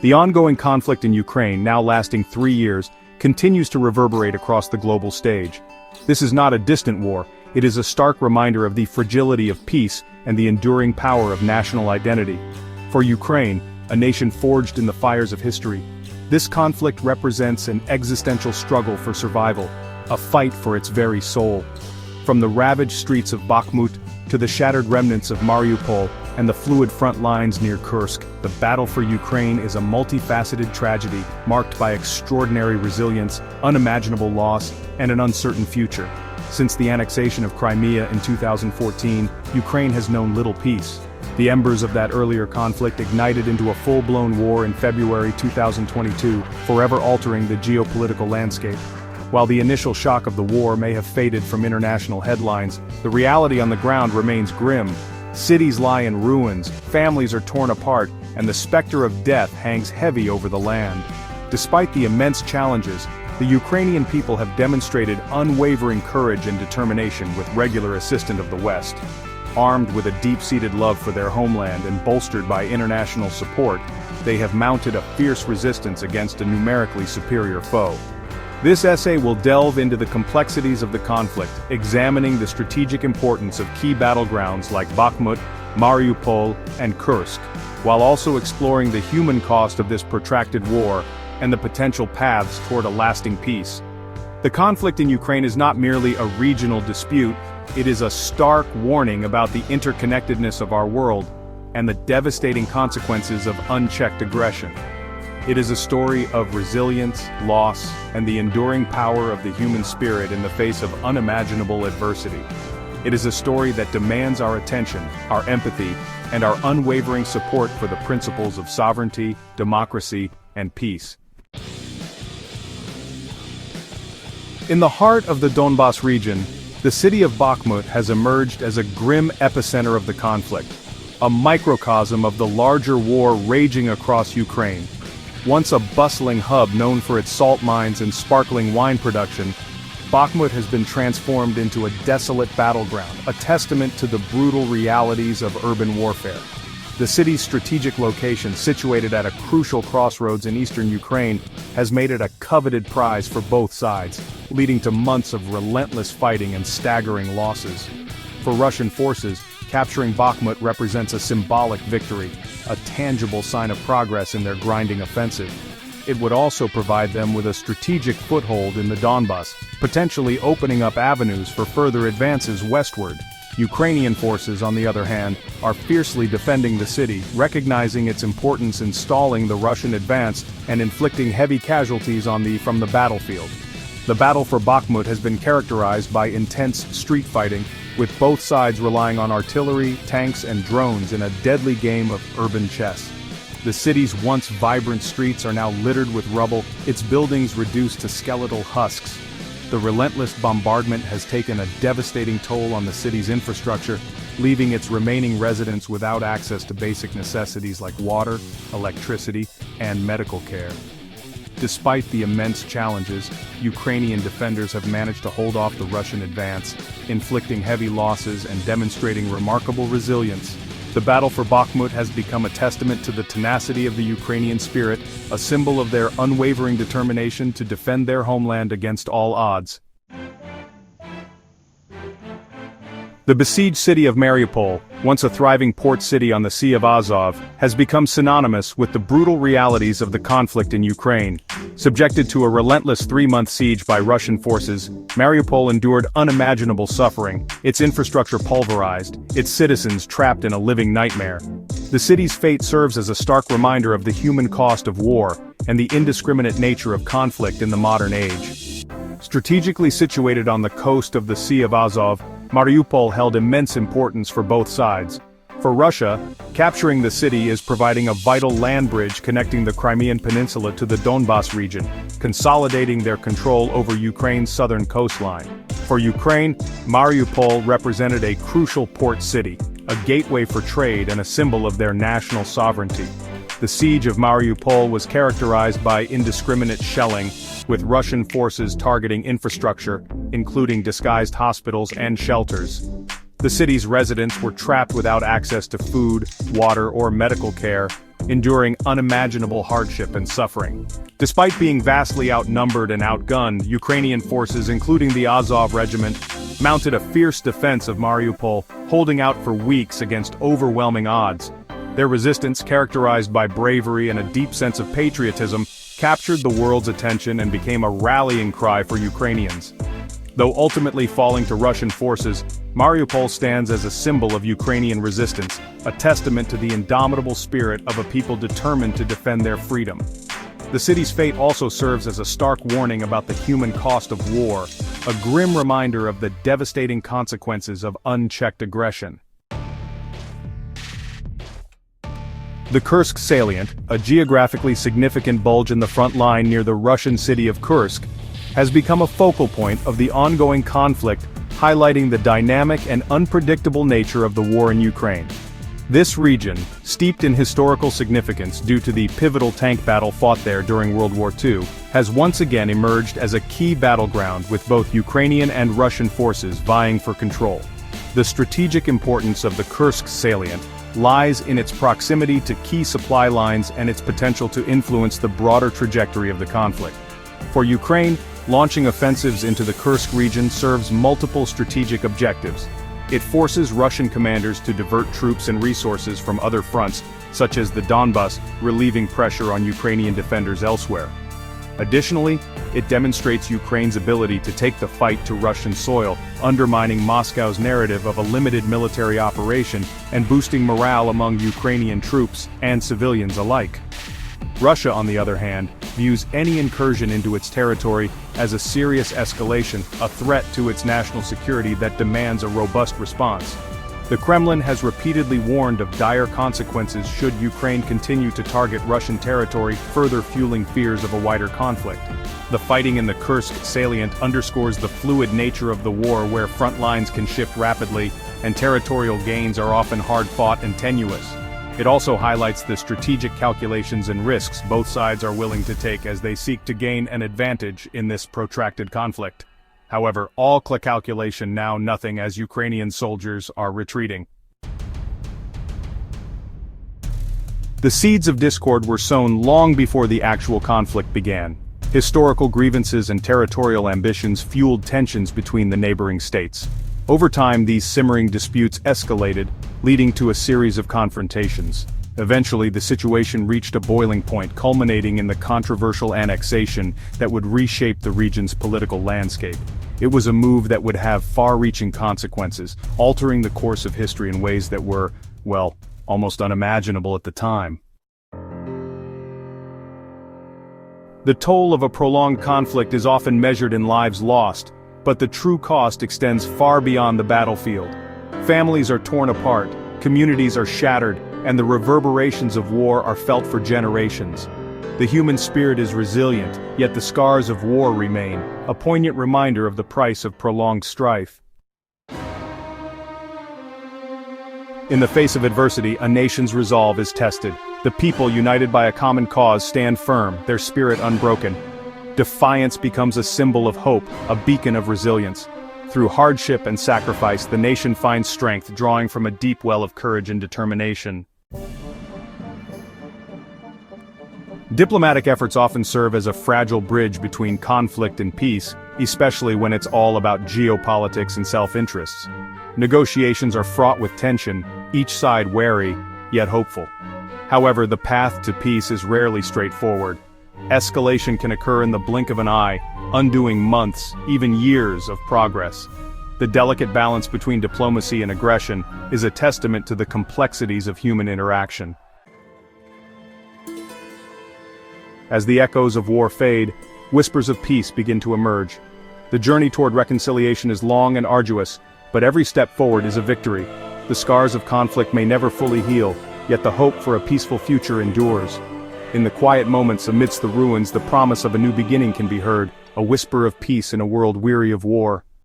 The ongoing conflict in Ukraine, now lasting 3 years, continues to reverberate across the global stage. This is not a distant war, it is a stark reminder of the fragility of peace and the enduring power of national identity. For Ukraine, a nation forged in the fires of history, this conflict represents an existential struggle for survival, a fight for its very soul. From the ravaged streets of Bakhmut to the shattered remnants of Mariupol and the fluid front lines near Kursk, the battle for Ukraine is a multifaceted tragedy marked by extraordinary resilience, unimaginable loss, and an uncertain future. Since the annexation of Crimea in 2014, Ukraine has known little peace. The embers of that earlier conflict ignited into a full-blown war in February 2022, forever altering the geopolitical landscape. While the initial shock of the war may have faded from international headlines, the reality on the ground remains grim. Cities lie in ruins, families are torn apart, and the specter of death hangs heavy over the land. Despite the immense challenges, the Ukrainian people have demonstrated unwavering courage and determination with regular assistance of the West. Armed with a deep-seated love for their homeland and bolstered by international support, they have mounted a fierce resistance against a numerically superior foe. This essay will delve into the complexities of the conflict, examining the strategic importance of key battlegrounds like Bakhmut, Mariupol, and Kursk, while also exploring the human cost of this protracted war and the potential paths toward a lasting peace. The conflict in Ukraine is not merely a regional dispute, it is a stark warning about the interconnectedness of our world and the devastating consequences of unchecked aggression. It is a story of resilience, loss, and the enduring power of the human spirit in the face of unimaginable adversity. It is a story that demands our attention, our empathy, and our unwavering support for the principles of sovereignty, democracy, and peace. In the heart of the Donbas region, the city of Bakmut has emerged as a grim epicenter of the conflict, a microcosm of the larger war raging across Ukraine. Once a bustling hub known for its salt mines and sparkling wine production, Bakhmut has been transformed into a desolate battleground, a testament to the brutal realities of urban warfare. The city's strategic location, situated at a crucial crossroads in eastern Ukraine, has made it a coveted prize for both sides, leading to months of relentless fighting and staggering losses. For Russian forces, capturing Bakhmut represents a symbolic victory, a tangible sign of progress in their grinding offensive. It would also provide them with a strategic foothold in the Donbas, potentially opening up avenues for further advances westward. Ukrainian forces, on the other hand, are fiercely defending the city, recognizing its importance in stalling the Russian advance and inflicting heavy casualties from the battlefield. The battle for Bakhmut has been characterized by intense street fighting, with both sides relying on artillery, tanks, and drones in a deadly game of urban chess. The city's once vibrant streets are now littered with rubble, its buildings reduced to skeletal husks. The relentless bombardment has taken a devastating toll on the city's infrastructure, leaving its remaining residents without access to basic necessities like water, electricity, and medical care. Despite the immense challenges, Ukrainian defenders have managed to hold off the Russian advance, inflicting heavy losses and demonstrating remarkable resilience. The battle for Bakhmut has become a testament to the tenacity of the Ukrainian spirit, a symbol of their unwavering determination to defend their homeland against all odds. The besieged city of Mariupol, once a thriving port city on the Sea of Azov, has become synonymous with the brutal realities of the conflict in Ukraine. Subjected to a relentless 3-month siege by Russian forces, Mariupol endured unimaginable suffering, its infrastructure pulverized, its citizens trapped in a living nightmare. The city's fate serves as a stark reminder of the human cost of war and the indiscriminate nature of conflict in the modern age. Strategically situated on the coast of the Sea of Azov, Mariupol held immense importance for both sides. For Russia, capturing the city is providing a vital land bridge connecting the Crimean Peninsula to the Donbas region, consolidating their control over Ukraine's southern coastline. For Ukraine, Mariupol represented a crucial port city, a gateway for trade and a symbol of their national sovereignty. The siege of Mariupol was characterized by indiscriminate shelling, with Russian forces targeting infrastructure, including disguised hospitals and shelters. The city's residents were trapped without access to food, water, or medical care, enduring unimaginable hardship and suffering. Despite being vastly outnumbered and outgunned, Ukrainian forces, including the Azov regiment, mounted a fierce defense of Mariupol, holding out for weeks against overwhelming odds. Their resistance, characterized by bravery and a deep sense of patriotism, captured the world's attention and became a rallying cry for Ukrainians. Though ultimately falling to Russian forces, Mariupol stands as a symbol of Ukrainian resistance, a testament to the indomitable spirit of a people determined to defend their freedom. The city's fate also serves as a stark warning about the human cost of war, a grim reminder of the devastating consequences of unchecked aggression. The Kursk salient, a geographically significant bulge in the front line near the Russian city of Kursk, has become a focal point of the ongoing conflict, highlighting the dynamic and unpredictable nature of the war in Ukraine. This region, steeped in historical significance due to the pivotal tank battle fought there during World War II, has once again emerged as a key battleground with both Ukrainian and Russian forces vying for control. The strategic importance of the Kursk salient lies in its proximity to key supply lines and its potential to influence the broader trajectory of the conflict. For Ukraine, launching offensives into the Kursk region serves multiple strategic objectives. It forces Russian commanders to divert troops and resources from other fronts, such as the Donbas, relieving pressure on Ukrainian defenders elsewhere. Additionally, it demonstrates Ukraine's ability to take the fight to Russian soil, undermining Moscow's narrative of a limited military operation and boosting morale among Ukrainian troops and civilians alike. Russia, on the other hand, views any incursion into its territory as a serious escalation, a threat to its national security that demands a robust response. The Kremlin has repeatedly warned of dire consequences should Ukraine continue to target Russian territory, further fueling fears of a wider conflict. The fighting in the Kursk salient underscores the fluid nature of the war, where front lines can shift rapidly, and territorial gains are often hard-fought and tenuous. It also highlights the strategic calculations and risks both sides are willing to take as they seek to gain an advantage in this protracted conflict. However, all calculation now nothing as Ukrainian soldiers are retreating. The seeds of discord were sown long before the actual conflict began. Historical grievances and territorial ambitions fueled tensions between the neighboring states. Over time, these simmering disputes escalated, leading to a series of confrontations. Eventually, the situation reached a boiling point, culminating in the controversial annexation that would reshape the region's political landscape. It was a move that would have far-reaching consequences, altering the course of history in ways that were, well, almost unimaginable at the time. The toll of a prolonged conflict is often measured in lives lost, but the true cost extends far beyond the battlefield. Families are torn apart, communities are shattered, and the reverberations of war are felt for generations. The human spirit is resilient, yet the scars of war remain, a poignant reminder of the price of prolonged strife. In the face of adversity, a nation's resolve is tested. The people, united by a common cause, stand firm, their spirit unbroken. Defiance becomes a symbol of hope, a beacon of resilience. Through hardship and sacrifice, the nation finds strength, drawing from a deep well of courage and determination. Diplomatic efforts often serve as a fragile bridge between conflict and peace, especially when it's all about geopolitics and self-interests. Negotiations are fraught with tension, each side wary, yet hopeful. However, the path to peace is rarely straightforward. Escalation can occur in the blink of an eye, undoing months, even years of progress. The delicate balance between diplomacy and aggression is a testament to the complexities of human interaction. As the echoes of war fade, whispers of peace begin to emerge. The journey toward reconciliation is long and arduous, but every step forward is a victory. The scars of conflict may never fully heal, yet the hope for a peaceful future endures. In the quiet moments amidst the ruins, the promise of a new beginning can be heard, a whisper of peace in a world weary of war.